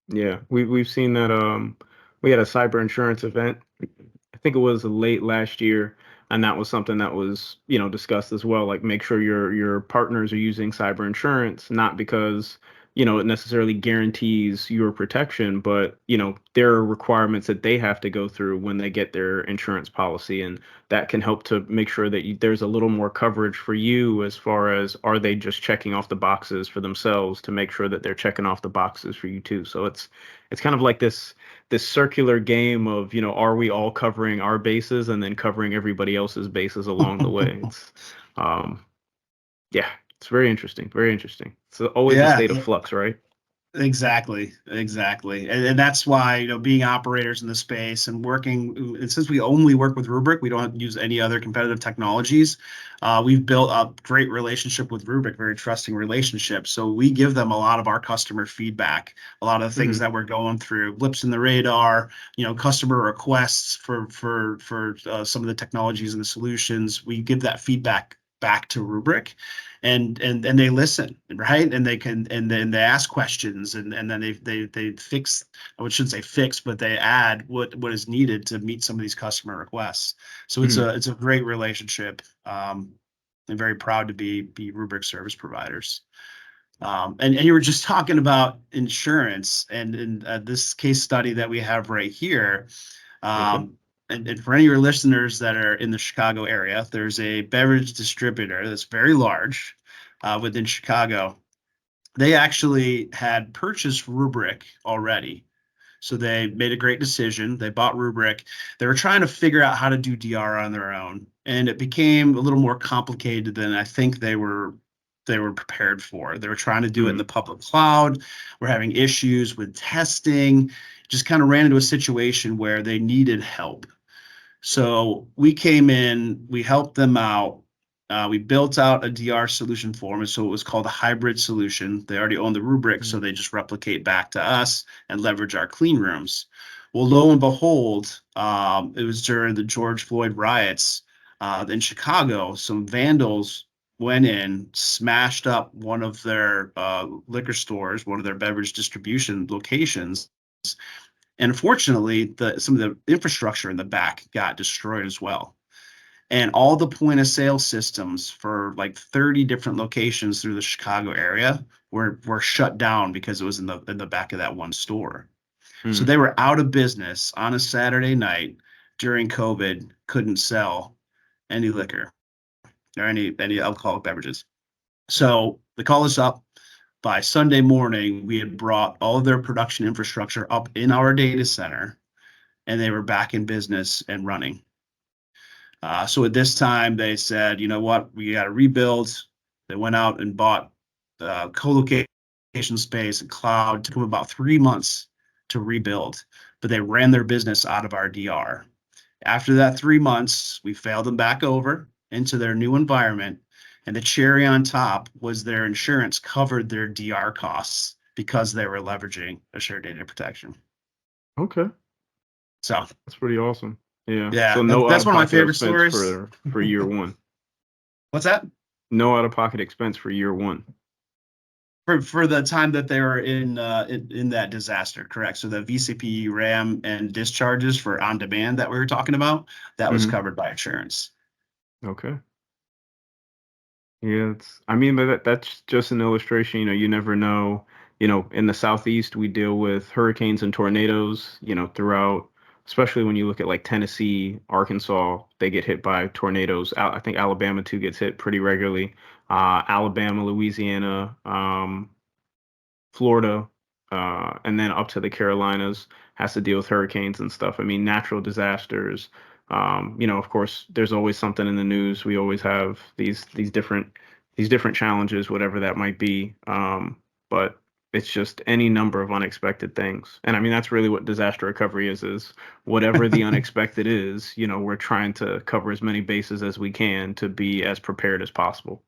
Yeah, we've seen that. We had a cyber insurance event. I think it was late last year, and that was something that was, discussed as well. Like, make sure your partners are using cyber insurance, not because, it necessarily guarantees your protection, but, there are requirements that they have to go through when they get their insurance policy, and that can help to make sure that there's a little more coverage for you, as far as, are they just checking off the boxes for themselves, to make sure that they're checking off the boxes for you too. So it's kind of like this circular game of, are we all covering our bases and then covering everybody else's bases along the way? Um, yeah, it's very interesting, very interesting. It's always a Yeah, state of flux, right? exactly, exactly, and that's why being operators in the space and working, and since we only work with Rubrik, we don't use any other competitive technologies. We've built a great relationship with Rubrik, very trusting relationship. So we give them a lot of our customer feedback, a lot of the things Hmm. that we're going through, blips in the radar, customer requests for some of the technologies and the solutions. We give that feedback back to Rubrik, and they listen, right, and they can, and then they ask questions, and then they fix, I shouldn't say fix, but they add what is needed to meet some of these customer requests. So Hmm. it's a great relationship. I'm very proud to be Rubrik service providers. And you were just talking about insurance, and in this case study that we have right here. Okay. um, and for any of your listeners that are in the Chicago area, there's a beverage distributor that's very large within Chicago. They actually had purchased Rubrik already. So they made a great decision. They bought Rubrik. They were trying to figure out how to do DR on their own, and it became a little more complicated than I think they were prepared for. They were trying to do it in the Hmm. public cloud. We're having issues with testing. Just kind of ran into a situation where they needed help. So we came in, we helped them out. We built out a DR solution for them. So it was called a hybrid solution. They already own the rubric, so Hmm. they just replicate back to us and leverage our clean rooms. Well, lo and behold, it was during the George Floyd riots in Chicago. Some vandals went in, smashed up one of their liquor stores, one of their beverage distribution locations, and unfortunately, some of the infrastructure in the back got destroyed as well. And all the point of sale systems for like 30 different locations through the Chicago area were shut down because it was in the back of that one store. So Hmm. they were out of business on a Saturday night during COVID, couldn't sell any liquor or any alcoholic beverages. So they called us up. By Sunday morning, we had brought all of their production infrastructure up in our data center, and they were back in business and running. So at this time, they said, you know what, we got to rebuild. They went out and bought co-location space and cloud. It took them about 3 months to rebuild, but they ran their business out of our DR. After that 3 months, we failed them back over into their new environment. And the cherry on top was their insurance covered their DR costs because they were leveraging Assured Data Protection. Okay. So, That's pretty awesome. Yeah. yeah, So no that's one of my out-of-pocket favorite expense stories. for year one. What's that? No out-of-pocket expense for year one. For the time that they were in that disaster, correct? So the VCP, RAM, and discharges for on demand that we were talking about, that was Hmm. covered by insurance. Okay. Yeah, I mean, but that's just an illustration. You never know. In the Southeast, we deal with hurricanes and tornadoes, throughout, especially when you look at like Tennessee, Arkansas, they get hit by tornadoes. I think Alabama too gets hit pretty regularly. Alabama, Louisiana, Florida, and then up to the Carolinas has to deal with hurricanes and stuff. I mean, natural disasters. Of course, there's always something in the news. We always have these different challenges, whatever that might be. But it's just any number of unexpected things. And I mean, that's really what disaster recovery is whatever the unexpected is, we're trying to cover as many bases as we can to be as prepared as possible.